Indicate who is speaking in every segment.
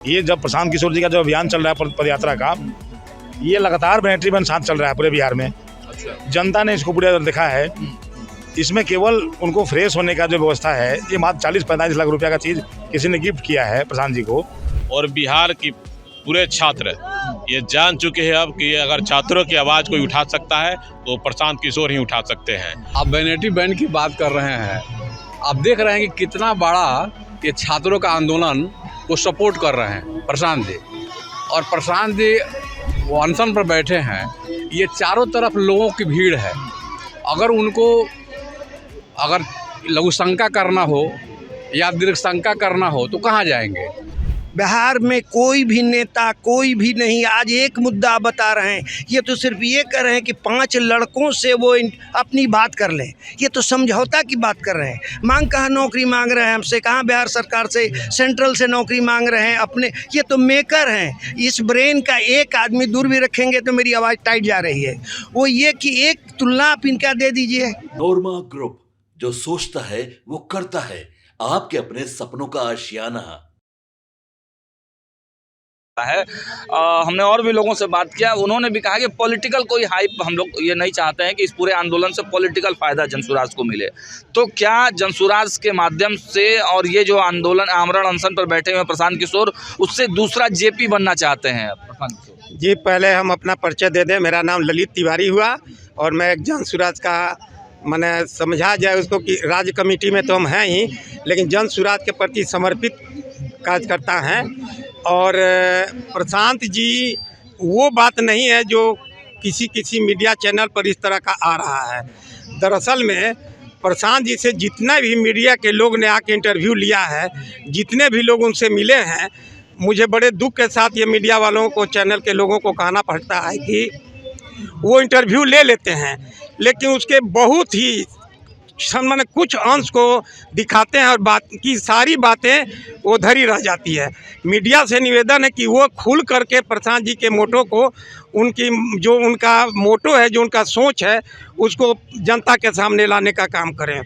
Speaker 1: ये जब प्रशांत किशोर जी का जो अभियान चल रहा है पदयात्रा का, ये लगातार बैटरी बंद साथ चल रहा है पूरे बिहार में। जनता ने इसको पूरा देखा है। इसमें केवल उनको फ्रेश होने का जो व्यवस्था है, ये मात्र 40-45 लाख रुपया का चीज़ किसी ने गिफ्ट किया है प्रशांत जी को।
Speaker 2: और बिहार की पूरे छात्र ये जान चुके हैं अब कि अगर छात्रों की आवाज़ कोई उठा सकता है तो प्रशांत किशोर ही उठा सकते हैं।
Speaker 3: आप वैनिटी बैंड की बात कर रहे हैं, आप देख रहे हैं कि कितना बड़ा ये छात्रों का आंदोलन को सपोर्ट कर रहे हैं प्रशांत जी। और प्रशांत जी वो अनशन पर बैठे हैं, ये चारों तरफ लोगों की भीड़ है। अगर उनको अगर लघु शंका करना हो या दीर्घ शंका करना हो तो कहाँ जाएंगे?
Speaker 4: बिहार में कोई भी नेता कोई भी नहीं आज एक मुद्दा बता रहे हैं। ये तो सिर्फ ये कर रहे हैं कि 5 लड़कों से वो अपनी बात कर लें। ये तो समझौता की बात कर रहे हैं। मांग कहाँ नौकरी मांग रहे हैं हमसे, कहाँ बिहार सरकार से सेंट्रल से नौकरी मांग रहे हैं अपने। ये तो मेकर हैं। इस ब्रेन का एक आदमी दूर भी रखेंगे तो मेरी आवाज़ टाइट जा रही है। वो ये कि एक तुलना आप इनका दे दीजिए।
Speaker 5: नोरमा ग्रुप, जो सोचता है वो करता है। आपके अपने सपनों का आशियाना
Speaker 6: है। हमने और भी लोगों से बात किया, उन्होंने भी कहा कि पॉलिटिकल कोई हाइप हम लोग ये नहीं चाहते हैं कि इस पूरे आंदोलन से पॉलिटिकल फ़ायदा जनसुराज को मिले। तो क्या जनसुराज के माध्यम से और ये जो आंदोलन आमरण अनशन पर बैठे हुए प्रशांत किशोर, उससे दूसरा जेपी बनना चाहते हैं प्रशांत किशोर?
Speaker 7: जी, पहले हम अपना परिचय दे दें। मेरा नाम ललित तिवारी हुआ और मैं एक जनसुराज का मैंने समझा जाए उसको कि राज्य कमेटी में तो हम हैं ही, लेकिन जनसुराज के प्रति समर्पित कार्यकर्ता हैं। और प्रशांत जी वो बात नहीं है जो किसी मीडिया चैनल पर इस तरह का आ रहा है। दरअसल में प्रशांत जी से जितने भी मीडिया के लोग ने आके इंटरव्यू लिया है, जितने भी लोग उनसे मिले हैं, मुझे बड़े दुख के साथ ये मीडिया वालों को, चैनल के लोगों को कहना पड़ता है कि वो इंटरव्यू ले लेते हैं, लेकिन उसके बहुत ही मैंने कुछ अंश को दिखाते हैं और बात की सारी बातें वो धरी रह जाती है। मीडिया से निवेदन है कि वो खुल करके प्रशांत जी के मोटो को, उनकी जो उनका मोटो है, जो उनका सोच है, उसको जनता के सामने लाने का काम करें।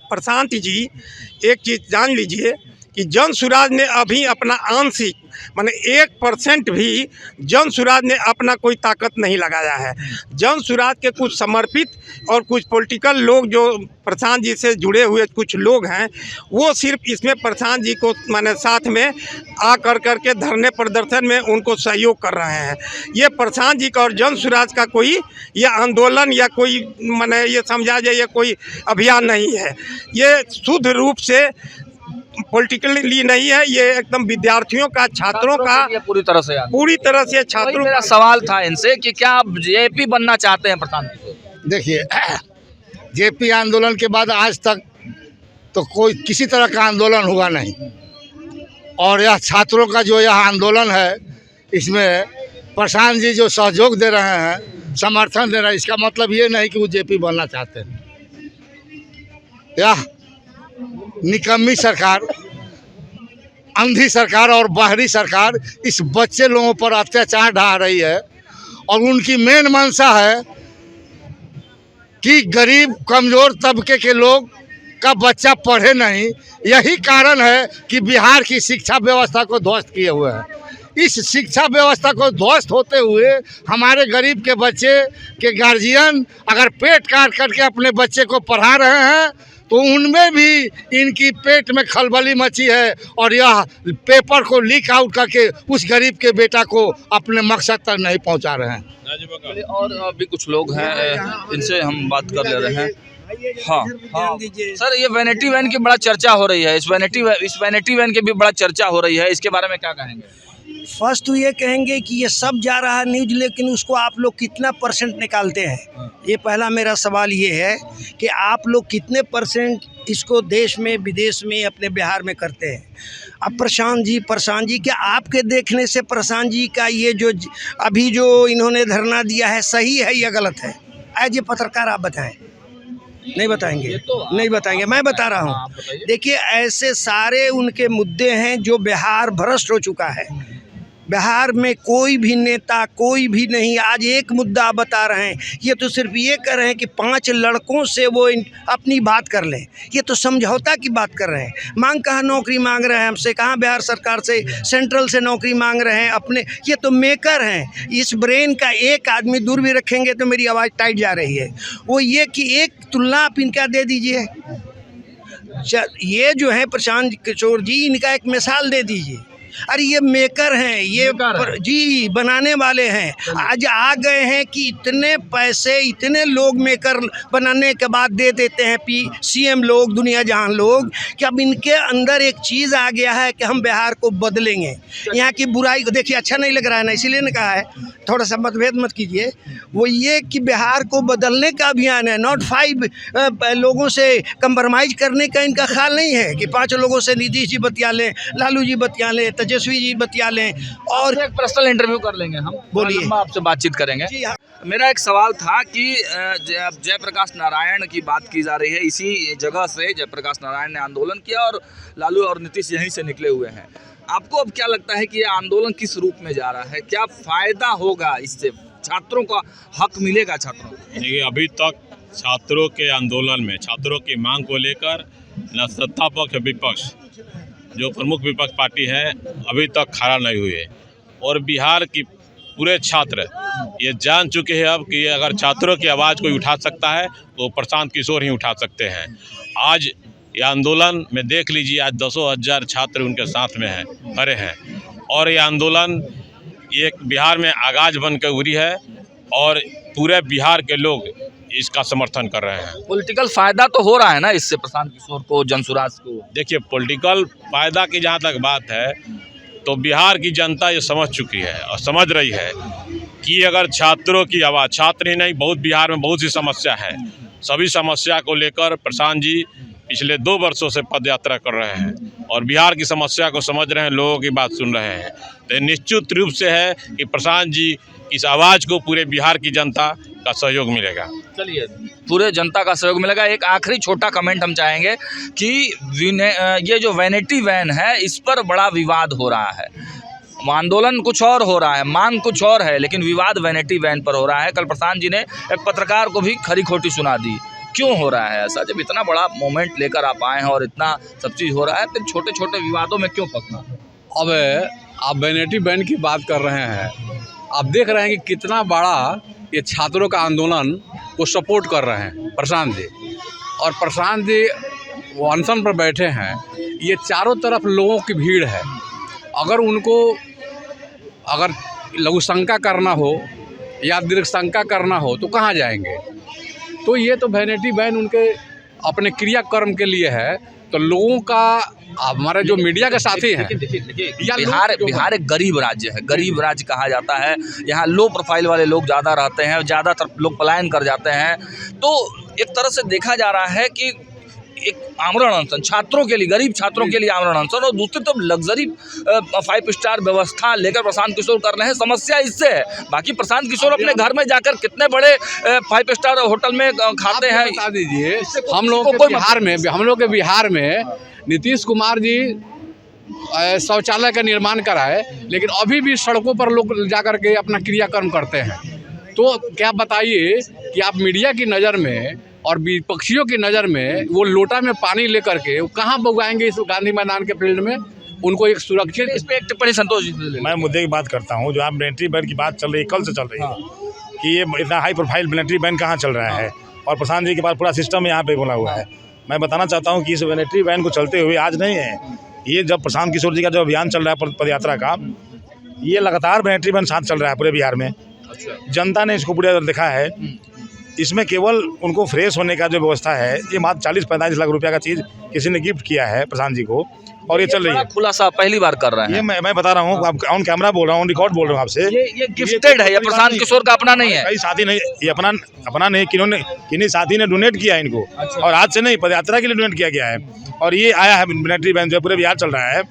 Speaker 7: प्रशांत जी एक चीज़ जान लीजिए कि जनसुराज ने अभी अपना आंशिक माने 1% भी जनसुराज ने अपना कोई ताकत नहीं लगाया है। जनसुराज के कुछ समर्पित और कुछ पॉलिटिकल लोग जो प्रशांत जी से जुड़े हुए कुछ लोग हैं, वो सिर्फ इसमें प्रशांत जी को माने साथ में आ करके धरने प्रदर्शन में उनको सहयोग कर रहे हैं। ये प्रशांत जी का और जनसुराज का कोई ये आंदोलन या कोई माने ये समझा जाए ये कोई अभियान नहीं है। ये शुद्ध रूप से पॉलिटिकली नहीं है, ये एकदम विद्यार्थियों का, छात्रों का
Speaker 6: पूरी तरह से
Speaker 7: छात्रों।
Speaker 6: मेरा सवाल था इनसे कि क्या आप जेपी बनना चाहते हैं प्रशांत किशोर?
Speaker 8: देखिए, जेपी आंदोलन के बाद आज तक तो कोई किसी तरह का आंदोलन हुआ नहीं, और यह छात्रों का जो यह आंदोलन है, इसमें प्रशांत जी जो सहयोग दे रहे हैं, समर्थन दे रहे हैं, इसका मतलब ये नहीं कि वो जेपी बनना चाहते हैं। यह निकम्मी सरकार, अंधी सरकार और बाहरी सरकार इस बच्चे लोगों पर अत्याचार ढा रही है, और उनकी मेन मंशा है कि गरीब कमज़ोर तबके के लोग का बच्चा पढ़े नहीं। यही कारण है कि बिहार की शिक्षा व्यवस्था को ध्वस्त किए हुए हैं। इस शिक्षा व्यवस्था को ध्वस्त होते हुए हमारे गरीब के बच्चे के गार्जियन अगर पेट काट करके अपने बच्चे को पढ़ा रहे हैं, तो उनमें भी इनकी पेट में खलबली मची है, और यह पेपर को लीक आउट करके उस गरीब के बेटा को अपने मकसद तक नहीं पहुंचा रहे हैं।
Speaker 6: और अभी कुछ लोग हैं, इनसे हम बात कर ले रहे हैं। हाँ सर, ये वैनिटी वैन की बड़ा चर्चा हो रही है, इस वैनिटी वैन की भी बड़ा चर्चा हो रही है, इसके बारे में क्या कहेंगे?
Speaker 4: फर्स्ट तो ये कहेंगे कि ये सब जा रहा है न्यूज, लेकिन उसको आप लोग कितना % निकालते हैं? ये पहला मेरा सवाल ये है कि आप लोग कितने % इसको देश में विदेश में अपने बिहार में करते हैं? अब प्रशांत जी क्या आपके देखने से प्रशांत जी का ये जो अभी जो इन्होंने धरना दिया है सही है या गलत है? एज ए पत्रकार आप बताएं। नहीं बताएंगे? नहीं बताएंगे, मैं बता रहा हूँ। देखिए, ऐसे सारे उनके मुद्दे हैं जो बिहार भ्रष्ट हो चुका है। बिहार में कोई भी नेता कोई भी नहीं आज एक मुद्दा बता रहे हैं। ये तो सिर्फ ये कर रहे हैं कि 5 लड़कों से वो अपनी बात कर लें। ये तो समझौता की बात कर रहे हैं। मांग कहाँ नौकरी मांग रहे हैं हमसे, कहाँ बिहार सरकार से सेंट्रल से नौकरी मांग रहे हैं अपने। ये तो मेकर हैं। इस ब्रेन का एक आदमी दूर भी रखेंगे तो मेरी आवाज़ टाइट जा रही है। वो ये कि एक तुलना आप इनका दे दीजिए। ये जो है प्रशांत किशोर जी, इनका एक मिसाल दे दीजिए। अरे ये मेकर हैं, ये जी बनाने वाले हैं। आज आ गए हैं कि इतने पैसे इतने लोग मेकर बनाने के बाद दे देते हैं सीएम लोग, दुनिया जहान लोग, कि अब इनके अंदर एक चीज़ आ गया है कि हम बिहार को बदलेंगे। यहाँ की बुराई को देखिए, अच्छा नहीं लग रहा है ना, इसीलिए ने कहा है थोड़ा सा मतभेद मत कीजिए। वो ये कि बिहार को बदलने का अभियान है, नॉट 5 लोगों से कंप्रोमाइज़ करने का इनका ख्याल नहीं है कि 5 लोगों से नीतीश जी बतिया लें, लालू जी बतिया लें, तेजस्वी जी बतिया लें और
Speaker 6: एक पर्सनल इंटरव्यू कर लेंगे हम।
Speaker 4: बोलिए।
Speaker 6: आपसे बातचीत करेंगे।
Speaker 4: जी हाँ।
Speaker 6: मेरा एक सवाल था कि जयप्रकाश नारायण की बात की जा रही है। इसी जगह से जयप्रकाश नारायण ने आंदोलन किया और लालू और नीतीश यहीं से निकले हुए हैं। आपको अब क्या लगता है कि ये आंदोलन किस रूप में जा रहा है? क्या फ़ायदा होगा इससे? छात्रों का हक मिलेगा छात्रों को?
Speaker 2: देखिए, अभी तक छात्रों के आंदोलन में छात्रों की मांग को लेकर न सत्ता पक्ष विपक्ष, जो प्रमुख विपक्ष पार्टी है, अभी तक खड़ा नहीं हुई है। और बिहार की पूरे छात्र ये जान चुके हैं अब कि अगर छात्रों की आवाज़ कोई उठा सकता है तो प्रशांत किशोर ही उठा सकते हैं। आज ये आंदोलन में देख लीजिए, आज 10,000 छात्र उनके साथ में हैं, खड़े हैं। और ये आंदोलन एक बिहार में आगाज बन कर उभरी है और पूरे बिहार के लोग इसका समर्थन कर रहे हैं।
Speaker 6: पॉलिटिकल फ़ायदा तो हो रहा है ना इससे प्रशांत किशोर को, जनसुराज को?
Speaker 2: देखिए, पॉलिटिकल फ़ायदा की जहाँ तक बात है तो बिहार की जनता ये समझ चुकी है और समझ रही है कि अगर छात्रों की आवाज़, छात्र ही नहीं, बहुत बिहार में बहुत सी समस्या है, सभी समस्या को लेकर प्रशांत जी पिछले 2 वर्षों से पद यात्रा कर रहे हैं और बिहार की समस्या को समझ रहे हैं, लोगों की बात सुन रहे हैं। तो निश्चित रूप से है कि प्रशांत जी इस आवाज़ को पूरे बिहार की जनता का सहयोग मिलेगा।
Speaker 6: चलिए, पूरे जनता का सहयोग मिलेगा। एक आखिरी छोटा कमेंट हम चाहेंगे कि ये जो वैनिटी वैन है, इस पर बड़ा विवाद हो रहा है। आंदोलन कुछ और हो रहा है, मांग कुछ और है, लेकिन विवाद वैनिटी वैन पर हो रहा है। कल प्रशांत जी ने एक पत्रकार को भी खरी खोटी सुना दी। क्यों हो रहा है ऐसा? जब इतना बड़ा मोमेंट लेकर आप आए हैं और इतना सब चीज़ हो रहा है, फिर छोटे छोटे विवादों में क्यों फंसना?
Speaker 3: अब आप वैनिटी बैन की बात कर रहे हैं। आप देख रहे हैं कि कितना बड़ा ये छात्रों का आंदोलन को सपोर्ट कर रहे हैं प्रशांत जी। और प्रशांत जी वो अनशन पर बैठे हैं। ये चारों तरफ लोगों की भीड़ है। अगर उनको अगर लघु शंका करना हो या दीर्घ शंका करना हो तो कहाँ जाएंगे? तो ये तो वैनिटी बैन उनके अपने क्रियाकर्म के लिए है। तो लोगों का, हमारे जो मीडिया के साथी हैं,
Speaker 6: बिहार एक गरीब राज्य है, गरीब राज्य कहा जाता है। यहाँ लो प्रोफाइल वाले लोग ज़्यादा रहते हैं, ज़्यादातर लोग पलायन कर जाते हैं। तो एक तरह से देखा जा रहा है कि एक आमरण अनशन छात्रों के लिए, गरीब छात्रों के लिए आमरण अनशन, और दूसरी तरफ लग्जरी 5 स्टार व्यवस्था लेकर प्रशांत किशोर कर रहे हैं। समस्या इससे है। बाकी प्रशांत किशोर अपने घर में जाकर कितने बड़े 5 स्टार होटल में खाते हैं,
Speaker 3: बता दीजिए। हम लोग के बिहार में नीतीश कुमार जी शौचालय का निर्माण कराए, लेकिन अभी भी सड़कों पर लोग जाकर के अपना क्रियाकर्म करते हैं। तो क्या बताइए कि आप मीडिया की नज़र में और विपक्षियों की नज़र में वो लोटा में पानी लेकर के वो कहाँ बगाएंगे इस गांधी मैदान के फील्ड में? उनको एक सुरक्षित,
Speaker 6: इस पर एक टिप्पणी संतोष जी।
Speaker 1: मैं मुद्दे की बात करता हूँ। जो आप मिलिट्री बैन की बात चल रही है, कल से चल रही है कि ये इतना हाई प्रोफाइल मिलिट्री बैन कहाँ चल रहा है और प्रशांत जी के पास पूरा सिस्टम यहाँ पे बोला हुआ है। मैं बताना चाहता हूँ कि इस मिलिट्री बैन को चलते हुए आज नहीं है, ये जब प्रशांत किशोर जी का जो अभियान चल रहा है पद यात्रा का, ये लगातार मिलिट्री बैन साथ चल रहा है पूरे बिहार में। जनता ने इसको पूरा देखा है। इसमें केवल उनको फ्रेश होने का जो व्यवस्था है, ये मात्र 40-45 लाख रुपया का चीज़ किसी ने गिफ्ट किया है प्रशांत जी को, और ये चल रही है।
Speaker 6: खुलासा पहली बार कर रहे हैं।
Speaker 1: ये मैं बता रहा हूँ, आप ऑन कैमरा बोल रहा हूँ, रिकॉर्ड बोल रहा हूँ आपसे।
Speaker 6: ये गिफ्टेड है, ये प्रशांत किशोर का अपना नहीं है।
Speaker 1: कई साथी नहीं, ये अपना नहीं, किन्हीं साथी ने डोनेट किया इनको। और आज से नहीं, पदयात्रा के लिए डोनेट किया गया है। और ये आया है मिलिट्री बैन जो पूरे बिहार चल रहा है,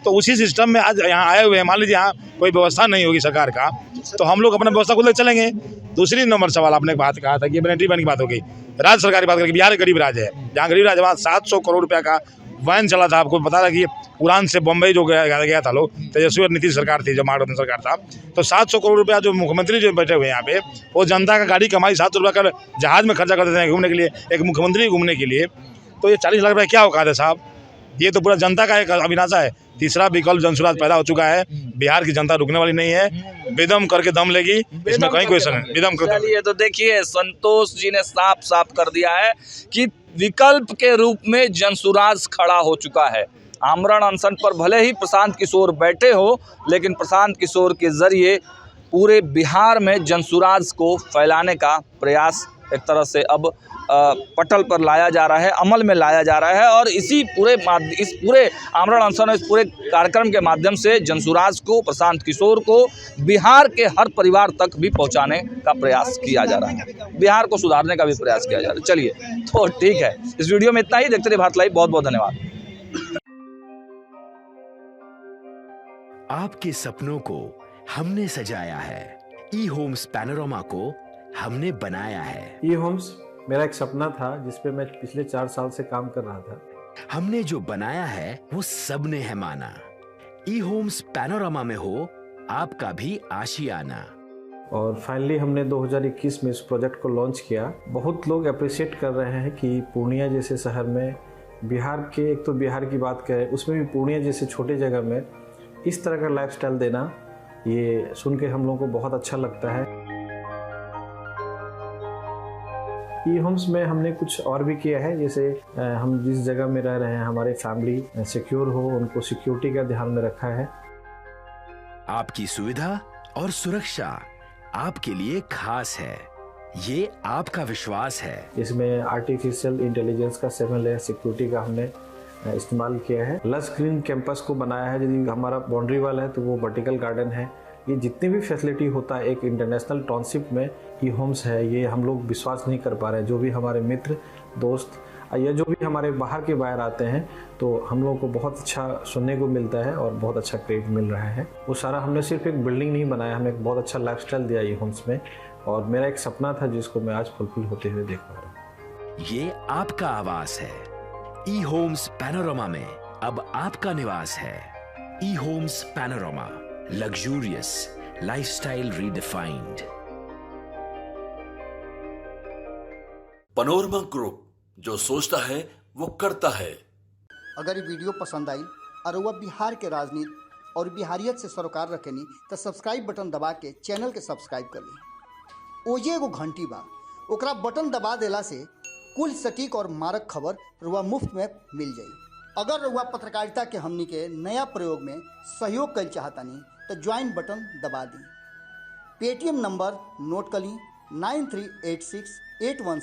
Speaker 1: तो उसी सिस्टम में आज यहाँ आए हुए हैं। मान लीजिए यहाँ कोई व्यवस्था नहीं होगी सरकार का, तो हम लोग अपना व्यवस्था खुद लेकर चलेंगे। दूसरी नंबर सवाल आपने बात कहा था कि मिलिट्री बैन की बात हो गई, राज्य सरकार की बात करके। बिहार एक गरीब राज्य है, जहाँ गरीब राज्य वहाँ 700 करोड़ रुपया का वैन चला था, आपको पता था कि उड़ान से बम्बई जो गया था लोग, तेजस्वी और नीतीश सरकार थी, जब महागठबंधन सरकार था, तो 700 करोड़ रुपया जो मुख्यमंत्री जो बैठे हुए हैं यहाँ पे, वो जनता का गाड़ी कमाई 700 रुपया कर जहाज में खर्चा कर देते हैं घूमने के लिए, एक मुख्यमंत्री घूमने के लिए। तो ये 40 लाख रुपया क्या औकात है साहब? ये तो पूरा जनता का एक अभिलाषा है। तीसरा विकल्प जनसुराज पैदा हो चुका है। बिहार की जनता रुकने वाली नहीं है, बेदम करके दम लेगी, इसमें कहीं क्वेश्चन है। बेदम कर
Speaker 6: चलिए, तो देखिए संतोष जी ने साफ साफ कर दिया है कि विकल्प के रूप में जनसुराज खड़ा हो चुका है। आमरण अनशन पर भले ही प्रशांत किशोर बैठे हो, लेकिन प्रशांत किशोर के जरिए पूरे बिहार में जनसुराज को फैलाने का प्रयास एक तरह से अब पटल पर लाया जा रहा है, अमल में लाया जा रहा है। और इस पूरे आमरण अनशन, इस पूरे कार्यक्रम के माध्यम से जनसुराज को, प्रशांत किशोर को बिहार के हर परिवार तक भी पहुंचाने का प्रयास किया जा रहा है, बिहार को सुधारने का भी प्रयास किया जा रहा है। चलिए, तो ठीक है, इस वीडियो में इतना ही। देखते रहिए भारत लाइव। बहुत बहुत धन्यवाद।
Speaker 9: आपके सपनों को हमने सजाया है, ई होम्स पैनोरमा को हमने बनाया है।
Speaker 10: ई होम्स मेरा एक सपना था जिसपे मैं पिछले 4 साल से काम कर रहा था।
Speaker 9: हमने जो बनाया है वो सबने है माना। ई होम्स पैनोरमा में हो आपका भी आशियाना।
Speaker 10: और फाइनली हमने 2021 में इस प्रोजेक्ट को लॉन्च किया। बहुत लोग अप्रिशिएट कर रहे हैं कि पूर्णिया जैसे शहर में, बिहार के, एक तो बिहार की बात करें उसमें भी पूर्णिया जैसे छोटे जगह में इस तरह का लाइफस्टाइल देना, ये सुन के हम लोगों को बहुत अच्छा लगता है। ई होम्स में हमने कुछ और भी किया है, जैसे हम जिस जगह में रह रहे हैं हमारे फैमिली सिक्योर हो, उनको सिक्योरिटी का ध्यान में रखा है।
Speaker 9: आपकी सुविधा और सुरक्षा आपके लिए खास है, ये आपका विश्वास है।
Speaker 10: इसमें आर्टिफिशियल इंटेलिजेंस का 7 लेयर सिक्योरिटी का हमने इस्तेमाल किया है। लस ग्रीन कैंपस को बनाया है। यदि हमारा बाउंड्री वाल है तो वो वर्टिकल गार्डन है। ये जितनी भी फैसिलिटी होता है एक इंटरनेशनल टाउनशिप में ई होम्स है, ये हम लोग विश्वास नहीं कर पा रहे हैं। जो भी हमारे मित्र, दोस्त या जो भी हमारे बाहर के बाहर आते हैं, तो हम लोगों को बहुत अच्छा सुनने को मिलता है और बहुत अच्छा क्रेडिट मिल रहा है। वो सारा हमने सिर्फ एक बिल्डिंग नहीं बनाया, हमें एक बहुत अच्छा लाइफस्टाइल दिया ई होम्स में, और मेरा एक सपना था जिसको मैं आज फुलफिल होते हुए देख पा रहा हूँ।
Speaker 9: ये आपका आवास है। ई होम्स पैनोरमा में अब आपका निवास है। E Homes Panorama, luxurious lifestyle redefined.
Speaker 5: Panorama group, जो सोचता है वो करता है।
Speaker 11: अगर ये वीडियो पसंद आई और वह बिहार के राजनीति और बिहारियत से सरोकार रखेनी तो सब्सक्राइब बटन दबा के चैनल के सब्सक्राइब कर ली। ओजे एगो घंटी बा, ओकरा बटन दबा देला से कुल सटीक और मारक खबर रुआ मुफ्त में मिल जाई। अगर रुआ पत्रकारिता के हमनी के नया प्रयोग में सहयोग कर चाहतानी तो ज्वाइन बटन दबा दी। पेटीएम नंबर नोट कर ली 938681